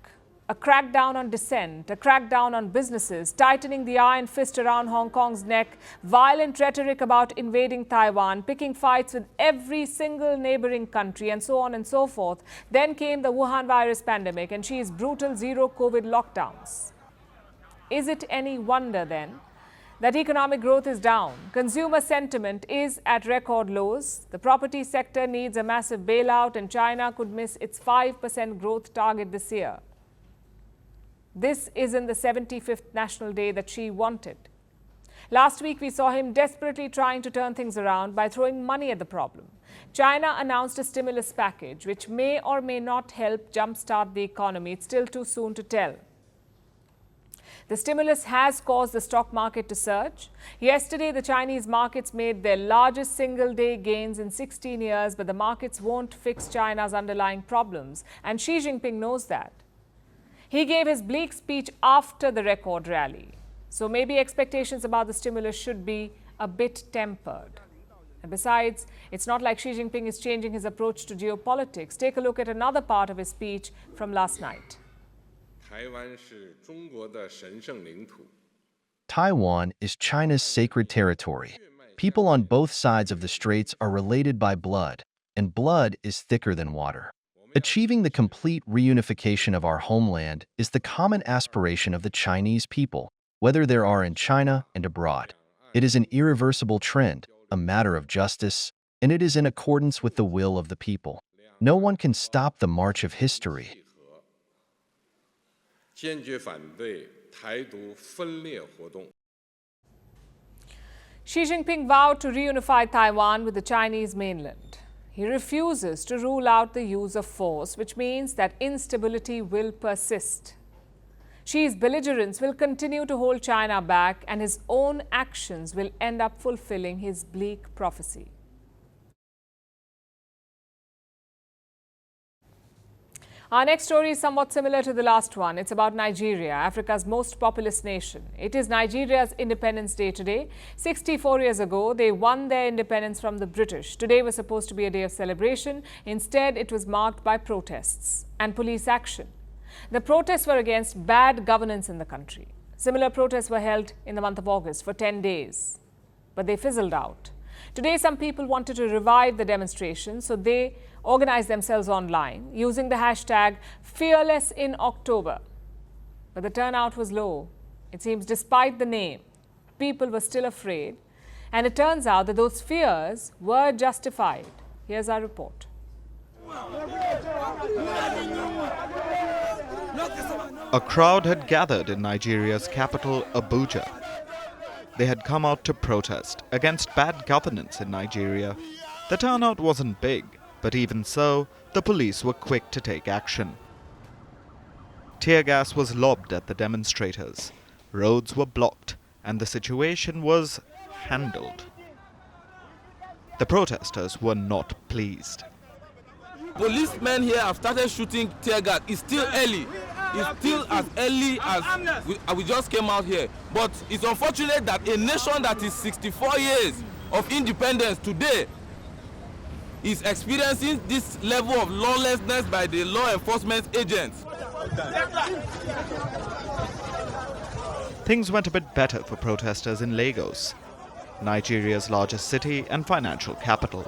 A crackdown on dissent, a crackdown on businesses, tightening the iron fist around Hong Kong's neck, violent rhetoric about invading Taiwan, picking fights with every single neighboring country, and so on and so forth. Then came the Wuhan virus pandemic and Xi's brutal zero-COVID lockdowns. Is it any wonder then that economic growth is down? Consumer sentiment is at record lows. The property sector needs a massive bailout and China could miss its 5% growth target this year. This isn't the 75th National Day that Xi wanted. Last week, we saw him desperately trying to turn things around by throwing money at the problem. China announced a stimulus package, which may or may not help jumpstart the economy. It's still too soon to tell. The stimulus has caused the stock market to surge. Yesterday, the Chinese markets made their largest single-day gains in 16 years, but the markets won't fix China's underlying problems, and Xi Jinping knows that. He gave his bleak speech after the record rally. So maybe expectations about the stimulus should be a bit tempered. And besides, it's not like Xi Jinping is changing his approach to geopolitics. Take a look at another part of his speech from last night. Taiwan is China's sacred territory. People on both sides of the straits are related by blood, and blood is thicker than water. Achieving the complete reunification of our homeland is the common aspiration of the Chinese people, whether they are in China and abroad. It is an irreversible trend, a matter of justice, and it is in accordance with the will of the people. No one can stop the march of history. Xi Jinping vowed to reunify Taiwan with the Chinese mainland. He refuses to rule out the use of force, which means that instability will persist. Xi's belligerence will continue to hold China back, and his own actions will end up fulfilling his bleak prophecy. Our next story is somewhat similar to the last one. It's about Nigeria, Africa's most populous nation. It is Nigeria's Independence Day today. 64 years ago, they won their independence from the British. Today was supposed to be a day of celebration. Instead, it was marked by protests and police action. The protests were against bad governance in the country. Similar protests were held in the month of August for 10 days, but they fizzled out. Today, some people wanted to revive the demonstration, so they organized themselves online using the hashtag #FearlessInOctober. But the turnout was low. It seems despite the name, people were still afraid. And it turns out that those fears were justified. Here's our report. A crowd had gathered in Nigeria's capital, Abuja. They had come out to protest against bad governance in Nigeria. The turnout wasn't big, but even so, the police were quick to take action. Tear gas was lobbed at the demonstrators. Roads were blocked, and the situation was handled. The protesters were not pleased. Policemen here have started shooting tear gas. It's still early. It's still as early as we just came out here. But it's unfortunate that a nation that is 64 years of independence today is experiencing this level of lawlessness by the law enforcement agents. Things went a bit better for protesters in Lagos, Nigeria's largest city and financial capital.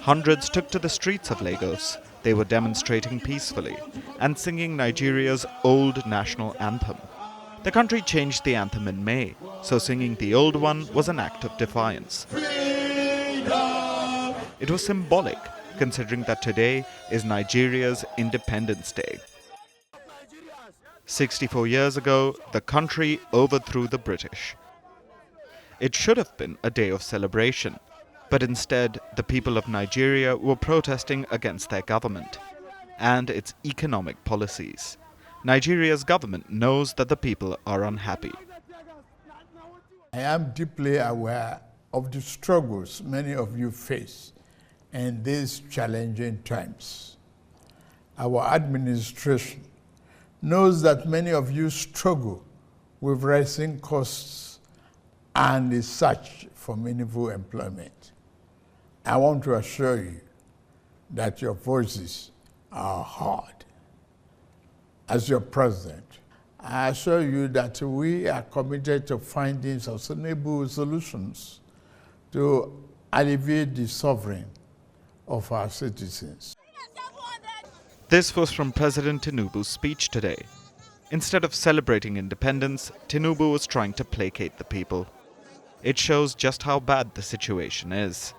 Hundreds took to the streets of Lagos. They were demonstrating peacefully and singing Nigeria's old national anthem. The country changed the anthem in May, so singing the old one was an act of defiance. It was symbolic, considering that today is Nigeria's Independence Day. 64 years ago, the country overthrew the British. It should have been a day of celebration, but instead, the people of Nigeria were protesting against their government and its economic policies. Nigeria's government knows that the people are unhappy. I am deeply aware of the struggles many of you face in these challenging times. Our administration knows that many of you struggle with rising costs and the search for meaningful employment. I want to assure you that your voices are heard. As your president, I assure you that we are committed to finding sustainable solutions to alleviate the suffering of our citizens. This was from President Tinubu's speech today. Instead of celebrating independence, Tinubu was trying to placate the people. It shows just how bad the situation is.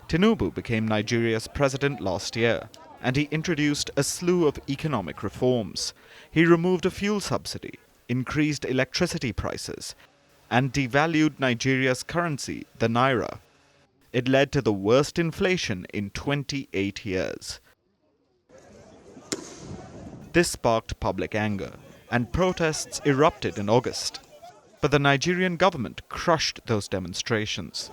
Tinubu became Nigeria's president last year, and he introduced a slew of economic reforms. He removed a fuel subsidy, increased electricity prices, and devalued Nigeria's currency, the naira. It led to the worst inflation in 28 years. This sparked public anger, and protests erupted in August. But the Nigerian government crushed those demonstrations.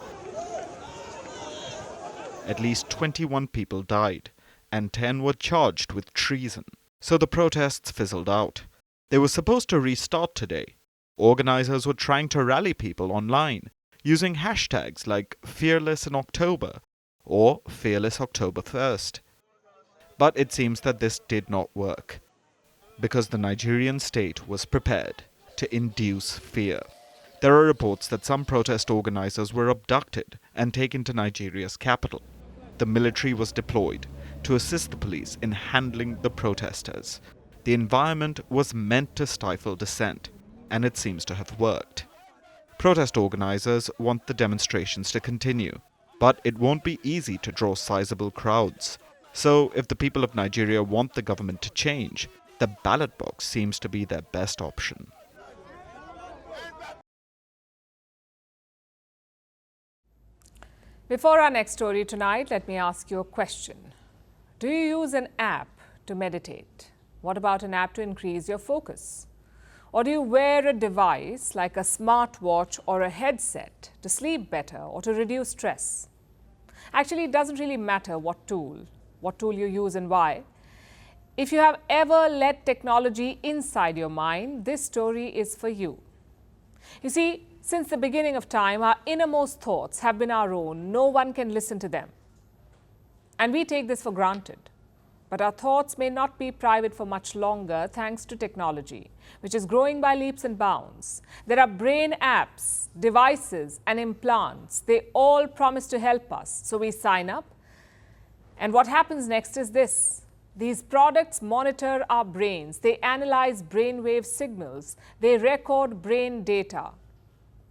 At least 21 people died, and 10 were charged with treason. So the protests fizzled out. They were supposed to restart today. Organizers were trying to rally people online, using hashtags like #FearlessInOctober or #FearlessOctober1st. But it seems that this did not work, because the Nigerian state was prepared to induce fear. There are reports that some protest organizers were abducted and taken to Nigeria's capital. The military was deployed to assist the police in handling the protesters. The environment was meant to stifle dissent, and it seems to have worked. Protest organizers want the demonstrations to continue, but it won't be easy to draw sizable crowds. So if the people of Nigeria want the government to change, the ballot box seems to be their best option. Before our next story tonight, let me ask you a question. Do you use an app to meditate? What about an app to increase your focus? Or do you wear a device like a smartwatch or a headset to sleep better or to reduce stress? Actually, it doesn't really matter what tool you use and why. If you have ever let technology inside your mind, this story is for you. You see, since the beginning of time, our innermost thoughts have been our own. No one can listen to them. And we take this for granted. But our thoughts may not be private for much longer thanks to technology, which is growing by leaps and bounds. There are brain apps, devices, and implants. They all promise to help us. So we sign up. And what happens next is this. These products monitor our brains. They analyze brainwave signals. They record brain data.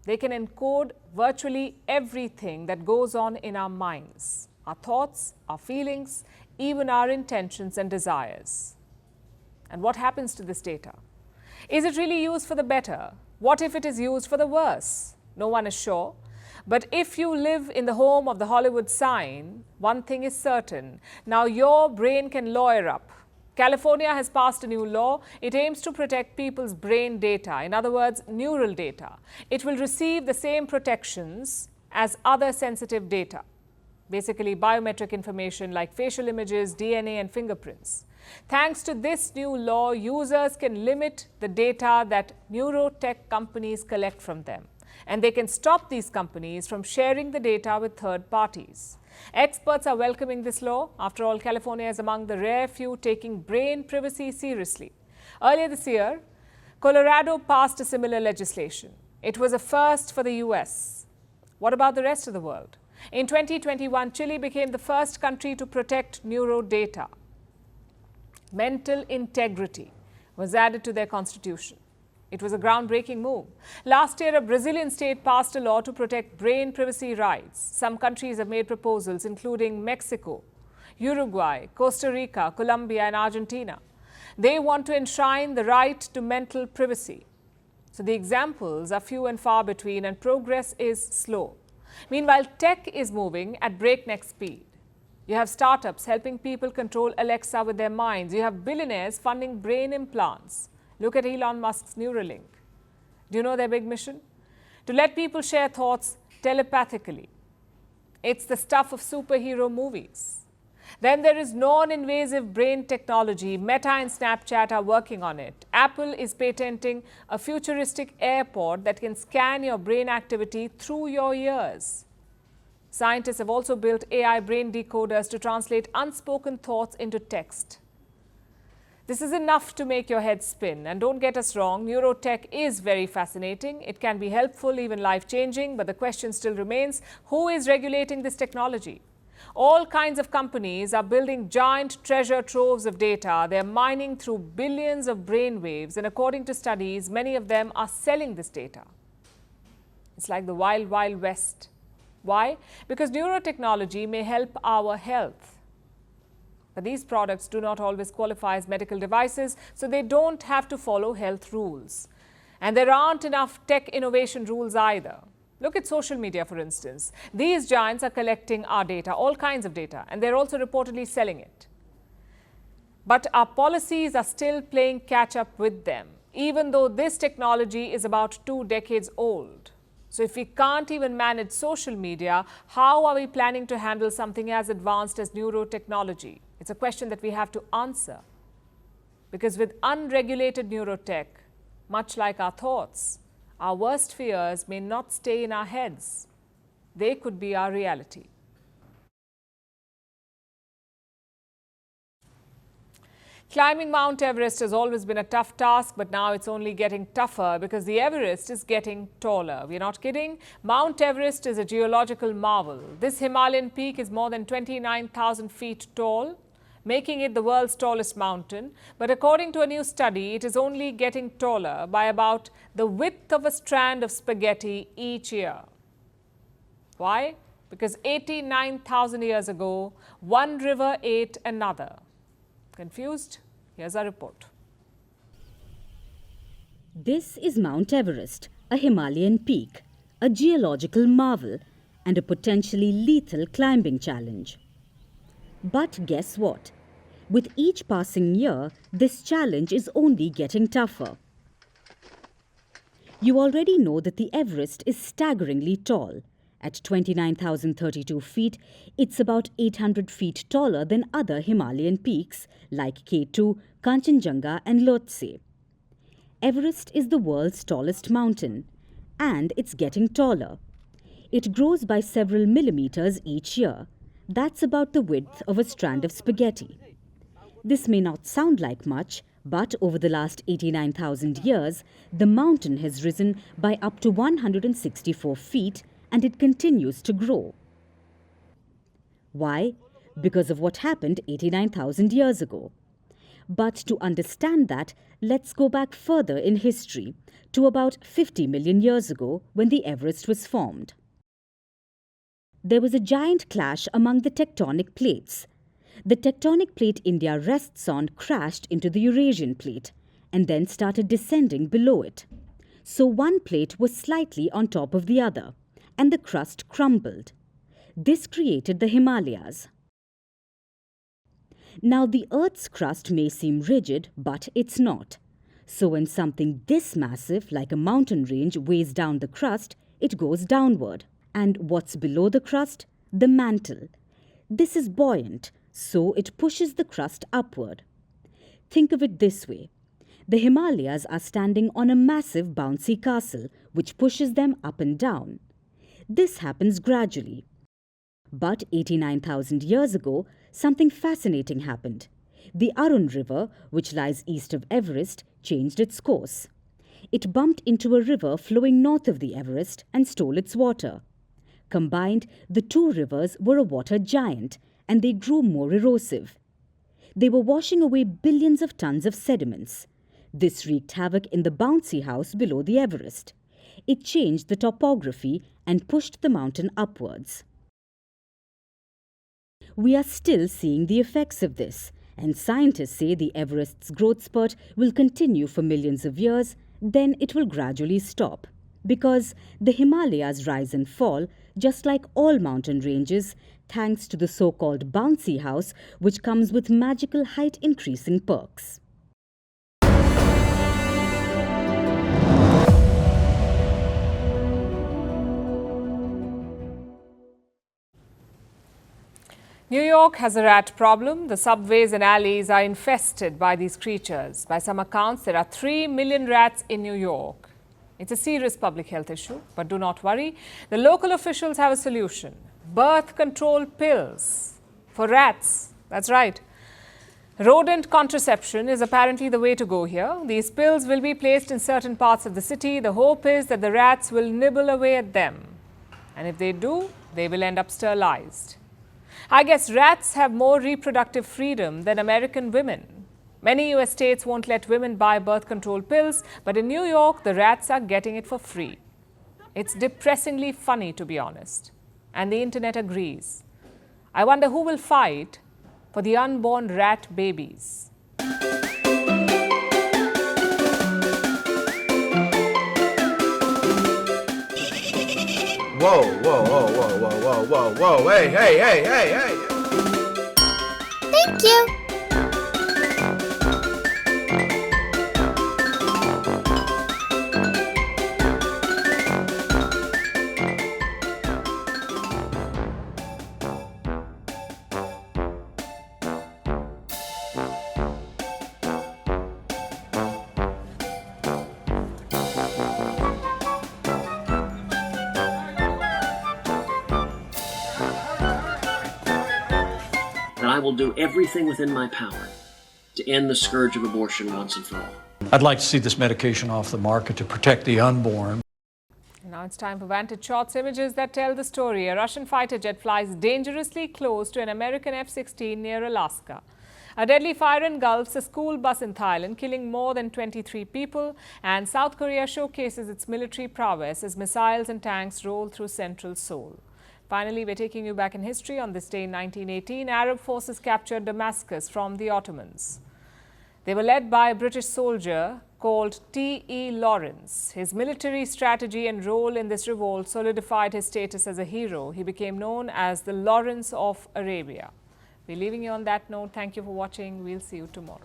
They can encode virtually everything that goes on in our minds, our thoughts, our feelings, even our intentions and desires. And what happens to this data? Is it really used for the better? What if it is used for the worse? No one is sure. But if you live in the home of the Hollywood sign, one thing is certain. Now your brain can lawyer up. California has passed a new law. It aims to protect people's brain data, in other words, neural data. It will receive the same protections as other sensitive data, basically biometric information like facial images, DNA, and fingerprints. Thanks to this new law, users can limit the data that neurotech companies collect from them. And they can stop these companies from sharing the data with third parties. Experts are welcoming this law. After all, California is among the rare few taking brain privacy seriously. Earlier this year, Colorado passed a similar legislation. It was a first for the US. What about the rest of the world? In 2021, Chile became the first country to protect neuro data. Mental integrity was added to their constitution. It was a groundbreaking move. Last year, a Brazilian state passed a law to protect brain privacy rights. Some countries have made proposals, including Mexico, Uruguay, Costa Rica, Colombia, and Argentina. They want to enshrine the right to mental privacy. So the examples are few and far between, and progress is slow. Meanwhile, tech is moving at breakneck speed. You have startups helping people control Alexa with their minds. You have billionaires funding brain implants. Look at Elon Musk's Neuralink. Do you know their big mission? To let people share thoughts telepathically. It's the stuff of superhero movies. Then there is non-invasive brain technology. Meta and Snapchat are working on it. Apple is patenting a futuristic AirPod that can scan your brain activity through your ears. Scientists have also built AI brain decoders to translate unspoken thoughts into text. This is enough to make your head spin. And don't get us wrong, neurotech is very fascinating. It can be helpful, even life-changing, but the question still remains, who is regulating this technology? All kinds of companies are building giant treasure troves of data. They're mining through billions of brain waves, and according to studies, many of them are selling this data. It's like the wild, wild west. Why? Because neurotechnology may help our health. But these products do not always qualify as medical devices, so they don't have to follow health rules. And there aren't enough tech innovation rules either. Look at social media, for instance. These giants are collecting our data, all kinds of data, and they're also reportedly selling it. But our policies are still playing catch-up with them, even though this technology is about 2 decades old. So if we can't even manage social media, how are we planning to handle something as advanced as neurotechnology? It's a question that we have to answer. Because with unregulated neurotech, much like our thoughts, our worst fears may not stay in our heads. They could be our reality. Climbing Mount Everest has always been a tough task, but now it's only getting tougher because the Everest is getting taller. We're not kidding. Mount Everest is a geological marvel. This Himalayan peak is more than 29,000 feet tall, making it the world's tallest mountain. But according to a new study, it is only getting taller by about the width of a strand of spaghetti each year. Why? Because 89,000 years ago, one river ate another. Confused? Here's our report. This is Mount Everest, a Himalayan peak, a geological marvel, and a potentially lethal climbing challenge. But guess what? With each passing year, this challenge is only getting tougher. You already know that the Everest is staggeringly tall, At 29,032 feet, it's about 800 feet taller than other Himalayan peaks like K2, Kanchenjunga and Lhotse. Everest is the world's tallest mountain, and it's getting taller. It grows by several millimeters each year. That's about the width of a strand of spaghetti. This may not sound like much, but over the last 89,000 years, the mountain has risen by up to 164 feet, and it continues to grow. Why? Because of what happened 89,000 years ago. But to understand that, let's go back further in history, to about 50 million years ago when the Everest was formed. There was a giant clash among the tectonic plates. The tectonic plate India rests on crashed into the Eurasian plate and then started descending below it. So one plate was slightly on top of the other, and the crust crumbled. This created the Himalayas. Now the Earth's crust may seem rigid, but it's not. So when something this massive, like a mountain range, weighs down the crust, it goes downward. And what's below the crust? The mantle. This is buoyant, so it pushes the crust upward. Think of it this way. The Himalayas are standing on a massive bouncy castle, which pushes them up and down. This happens gradually. But 89,000 years ago, something fascinating happened. The Arun River, which lies east of Everest, changed its course. It bumped into a river flowing north of the Everest and stole its water. Combined, the two rivers were a water giant, and they grew more erosive. They were washing away billions of tons of sediments. This wreaked havoc in the bouncy house below the Everest. It changed the topography and pushed the mountain upwards. We are still seeing the effects of this, and scientists say the Everest's growth spurt will continue for millions of years, then it will gradually stop. Because the Himalayas rise and fall, just like all mountain ranges, thanks to the so-called bouncy house, which comes with magical height-increasing perks. New York has a rat problem. The subways and alleys are infested by these creatures. By some accounts, there are 3 million rats in New York. It's a serious public health issue, but do not worry. The local officials have a solution. Birth control pills for rats. That's right. Rodent contraception is apparently the way to go here. These pills will be placed in certain parts of the city. The hope is that the rats will nibble away at them. And if they do, they will end up sterilized. I guess rats have more reproductive freedom than American women. Many US states won't let women buy birth control pills, but in New York, the rats are getting it for free. It's depressingly funny, to be honest. And the internet agrees. I wonder who will fight for the unborn rat babies. Whoa, whoa, whoa, whoa, whoa, whoa, whoa, whoa, hey, hey, hey, hey, hey. Thank you. I will do everything within my power to end the scourge of abortion once and for all. I'd like to see this medication off the market to protect the unborn. Now it's time for Vantage shots, images that tell the story. A Russian fighter jet flies dangerously close to an American F-16 near Alaska. A deadly fire engulfs a school bus in Thailand, killing more than 23 people. And South Korea showcases its military prowess as missiles and tanks roll through central Seoul. Finally, we're taking you back in history. On this day in 1918, Arab forces captured Damascus from the Ottomans. They were led by a British soldier called T.E. Lawrence. His military strategy and role in this revolt solidified his status as a hero. He became known as the Lawrence of Arabia. We're leaving you on that note. Thank you for watching. We'll see you tomorrow.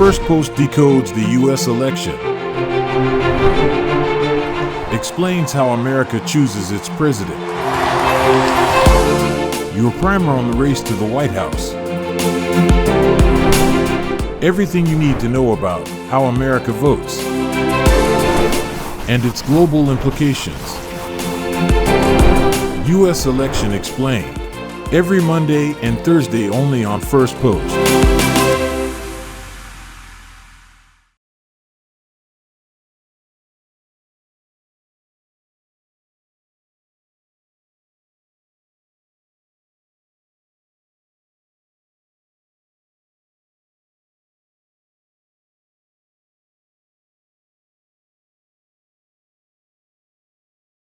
Firstpost decodes the U.S. election, explains how America chooses its president. Your primer on the race to the White House. Everything you need to know about how America votes and its global implications. U.S. Election Explained. Every Monday and Thursday only on Firstpost.